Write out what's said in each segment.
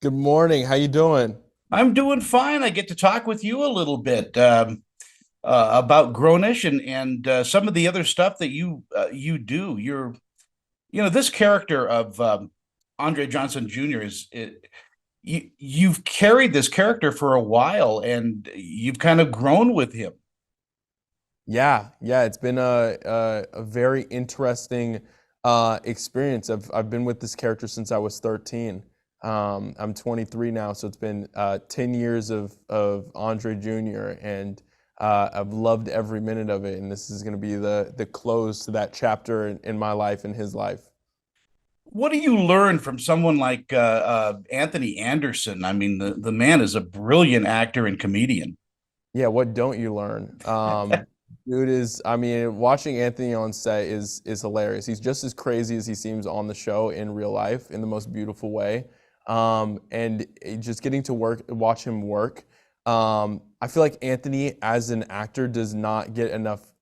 Good morning. How you doing? I'm doing fine. I get to talk with you a little bit about Grownish and some of the other stuff that you do. This character of Andre Johnson Jr. You've carried this character for a while, and you've kind of grown with him. Yeah. It's been a very interesting experience. I've been with this character since I was 13. I'm 23 now, so it's been 10 years of Andre Jr. and I've loved every minute of it. And this is going to be the close to that chapter in my life and his life. What do you learn from someone like Anthony Anderson? I mean, the man is a brilliant actor and comedian. Yeah, what don't you learn? Dude is, I mean, watching Anthony on set is hilarious. He's just as crazy as he seems on the show in real life in the most beautiful way. Just getting to watch him work. I feel like Anthony as an actor does not get enough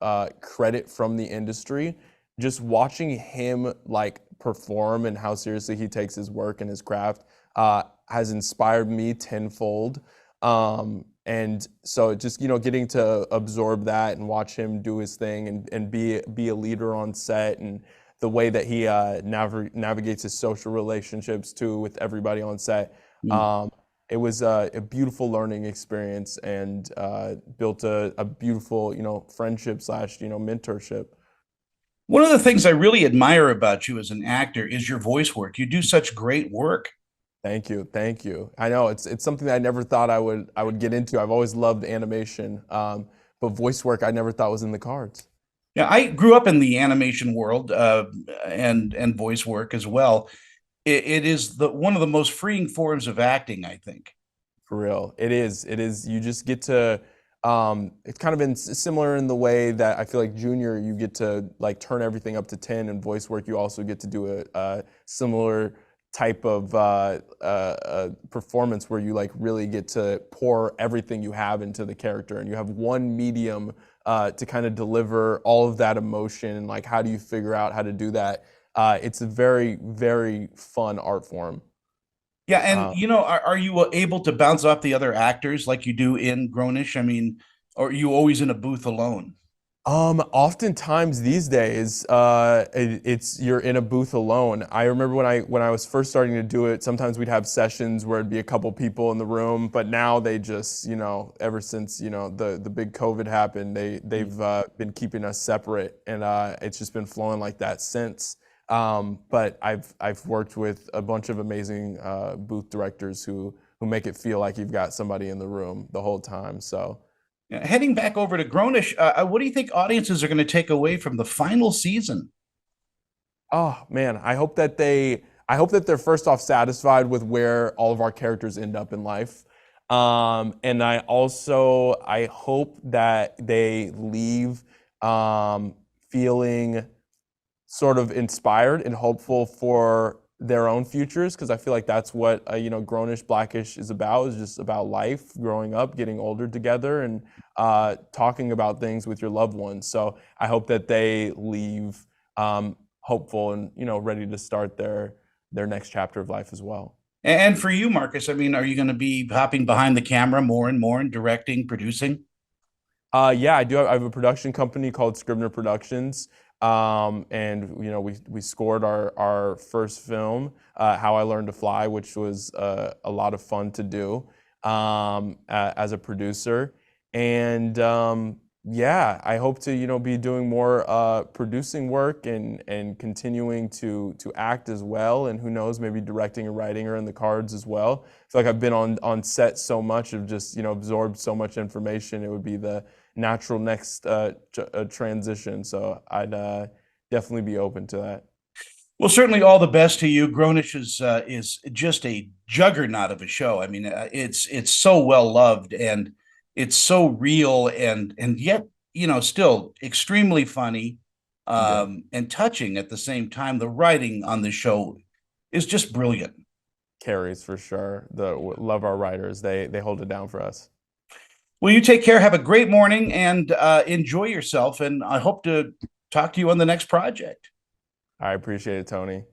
credit from the industry. Just watching him like perform and how seriously he takes his work and his craft has inspired me tenfold. And so just, getting to absorb that and watch him do his thing and be a leader on set and the way that he navigates his social relationships too with everybody on set. Mm. It was a beautiful learning experience and built a beautiful, friendship slash, mentorship. One of the things I really admire about you as an actor is your voice work. You do such great work. Thank you, thank you. I know it's something that I never thought I would get into. I've always loved animation, but voice work I never thought was in the cards. Yeah, I grew up in the animation world and voice work as well. It is the one of the most freeing forms of acting, I think. For real, it is. It is. You just get to. It's kind of been similar in the way that I feel like junior, you get to like turn everything up to 10, and voice work, you also get to do a similar type of performance where you like really get to pour everything you have into the character, and you have one medium to kind of deliver all of that emotion. And like, how do you figure out how to do that? It's a very, very fun art form. Yeah, and Uh, are you able to bounce off the other actors like you do in Grownish? I mean, or are you always in a booth alone? Oftentimes these days, it's you're in a booth alone. I remember when I was first starting to do it, sometimes we'd have sessions where it'd be a couple people in the room, but now they just, ever since, the big COVID happened, they've been keeping us separate, and it's just been flowing like that since. But I've worked with a bunch of amazing booth directors who make it feel like you've got somebody in the room the whole time. So. Yeah, heading back over to Grownish, what do you think audiences are going to take away from the final season? Oh man, I hope that they're first off satisfied with where all of our characters end up in life. And I hope that they leave feeling sort of inspired and hopeful for their own futures, because I feel like that's what Grownish Blackish is about, is just about life, growing up, getting older together, and talking about things with your loved ones. So I hope that they leave hopeful and ready to start their next chapter of life as well. And for you, Marcus, I mean, are you going to be hopping behind the camera more and more and directing, producing? Yeah, I do. I have a production company called Scribner Productions, and we scored our first film, How I Learned to Fly, which was a lot of fun to do as a producer. And yeah, I hope to be doing more producing work and continuing to act as well. And who knows, maybe directing and writing are in the cards as well. I feel like I've been on set so much, of just absorbed so much information. It would be the natural next transition. So I'd definitely be open to that. Well, certainly all the best to you. Grownish is just a juggernaut of a show. I mean, it's so well loved and it's so real and yet still extremely funny Yeah, and touching at the same time. The writing on the show is just brilliant. carries for sure. Love our writers. They hold it down for us. Well, you take care. Have a great morning and enjoy yourself. And I hope to talk to you on the next project. I appreciate it, Tony.